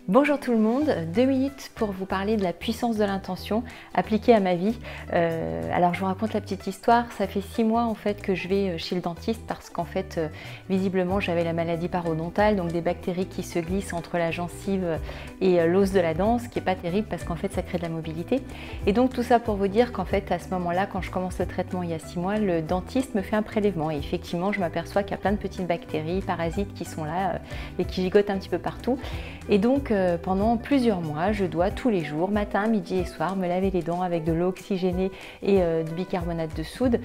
Bonjour tout le monde, 2 minutes pour vous parler de la puissance de l'intention appliquée à ma vie. Alors je vous raconte la petite histoire, ça fait 6 mois en fait que je vais chez le dentiste parce qu'en fait visiblement j'avais la maladie parodontale, donc des bactéries qui se glissent entre la gencive et l'os de la dent, ce qui n'est pas terrible parce qu'en fait ça crée de la mobilité. Et donc tout ça pour vous dire qu'en fait à ce moment-là, quand je commence le traitement il y a 6 mois, le dentiste me fait un prélèvement et effectivement je m'aperçois qu'il y a plein de petites bactéries, parasites qui sont là et qui gigotent un petit peu partout. Et donc pendant plusieurs mois, je dois tous les jours, matin, midi et soir, me laver les dents avec de l'eau oxygénée et du bicarbonate de soude,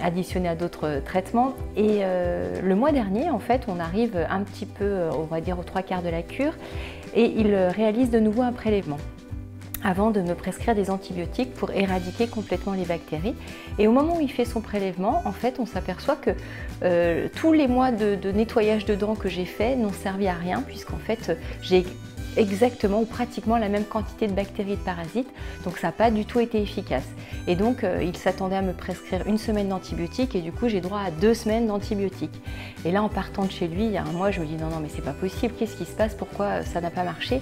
additionné à d'autres traitements. Et le mois dernier, en fait, on arrive un petit peu, on va dire, aux 3/4 de la cure, et il réalise de nouveau un prélèvement avant de me prescrire des antibiotiques pour éradiquer complètement les bactéries. Et au moment où il fait son prélèvement, en fait, on s'aperçoit que tous les mois de nettoyage de dents que j'ai fait n'ont servi à rien, puisqu'en fait, j'ai exactement ou pratiquement la même quantité de bactéries et de parasites, donc ça n'a pas du tout été efficace. Et donc, il s'attendait à me prescrire 1 semaine d'antibiotiques et du coup, j'ai droit à 2 semaines d'antibiotiques. Et là, en partant de chez lui, il y a un mois, je me dis non, mais c'est pas possible, qu'est-ce qui se passe, pourquoi ça n'a pas marché?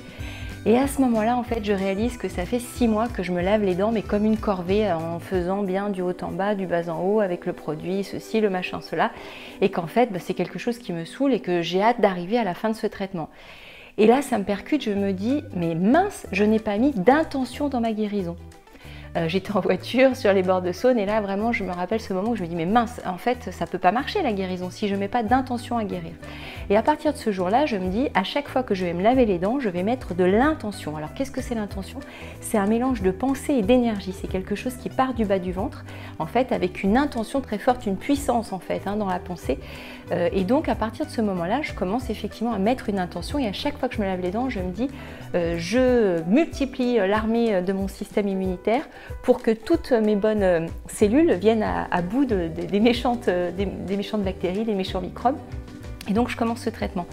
Et à ce moment-là, en fait, je réalise que ça fait 6 mois que je me lave les dents, mais comme une corvée, en faisant bien du haut en bas, du bas en haut, avec le produit, ceci, le machin, cela. Et qu'en fait, c'est quelque chose qui me saoule et que j'ai hâte d'arriver à la fin de ce traitement. Et là, ça me percute, je me dis, mais mince, je n'ai pas mis d'intention dans ma guérison. J'étais en voiture sur les bords de Saône et là vraiment je me rappelle ce moment où je me dis mais mince, en fait ça peut pas marcher la guérison si je mets pas d'intention à guérir. Et à partir de ce jour-là, je me dis à chaque fois que je vais me laver les dents, je vais mettre de l'intention. Alors qu'est-ce que c'est l'intention? C'est un mélange de pensée et d'énergie, c'est quelque chose qui part du bas du ventre en fait avec une intention très forte, une puissance en fait dans la pensée. Et donc à partir de ce moment-là, je commence effectivement à mettre une intention et à chaque fois que je me lave les dents, je me dis je multiplie l'armée de mon système immunitaire pour que toutes mes bonnes cellules viennent à bout des méchantes bactéries, des méchants microbes. Et donc je commence ce traitement.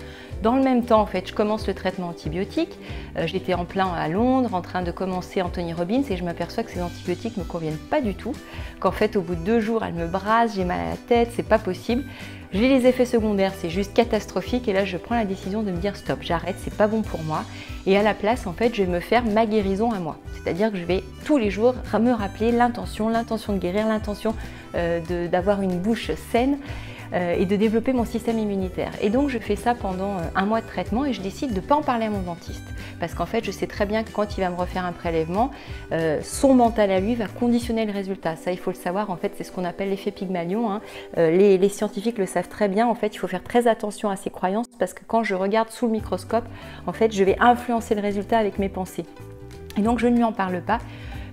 Dans le même temps, en fait, je commence le traitement antibiotique. J'étais en plein à Londres, en train de commencer Anthony Robbins et je m'aperçois que ces antibiotiques ne me conviennent pas du tout. Qu'en fait, au bout de 2 jours, elles me brassent, j'ai mal à la tête, c'est pas possible. J'ai les effets secondaires, c'est juste catastrophique et là, je prends la décision de me dire stop, j'arrête, c'est pas bon pour moi. Et à la place, en fait, je vais me faire ma guérison à moi. C'est-à-dire que je vais tous les jours me rappeler l'intention de guérir, l'intention d'avoir une bouche saine. Et de développer mon système immunitaire. Et donc je fais ça pendant 1 mois de traitement et je décide de ne pas en parler à mon dentiste. Parce qu'en fait je sais très bien que quand il va me refaire un prélèvement, son mental à lui va conditionner le résultat. Ça il faut le savoir, en fait c'est ce qu'on appelle l'effet Pygmalion. Les scientifiques le savent très bien, en fait il faut faire très attention à ses croyances parce que quand je regarde sous le microscope, en fait je vais influencer le résultat avec mes pensées. Et donc je ne lui en parle pas.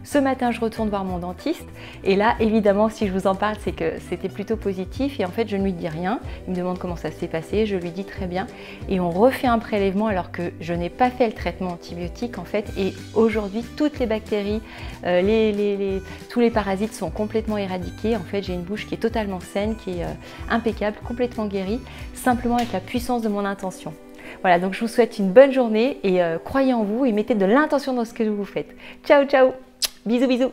Ce matin, je retourne voir mon dentiste et là, évidemment, si je vous en parle, c'est que c'était plutôt positif et en fait, je ne lui dis rien. Il me demande comment ça s'est passé, je lui dis très bien et on refait un prélèvement alors que je n'ai pas fait le traitement antibiotique en fait et aujourd'hui, toutes les bactéries, tous les parasites sont complètement éradiqués. En fait, j'ai une bouche qui est totalement saine, qui est impeccable, complètement guérie, simplement avec la puissance de mon intention. Voilà, donc je vous souhaite une bonne journée et croyez en vous et mettez de l'intention dans ce que vous faites. Ciao, ciao! Bisous, bisous!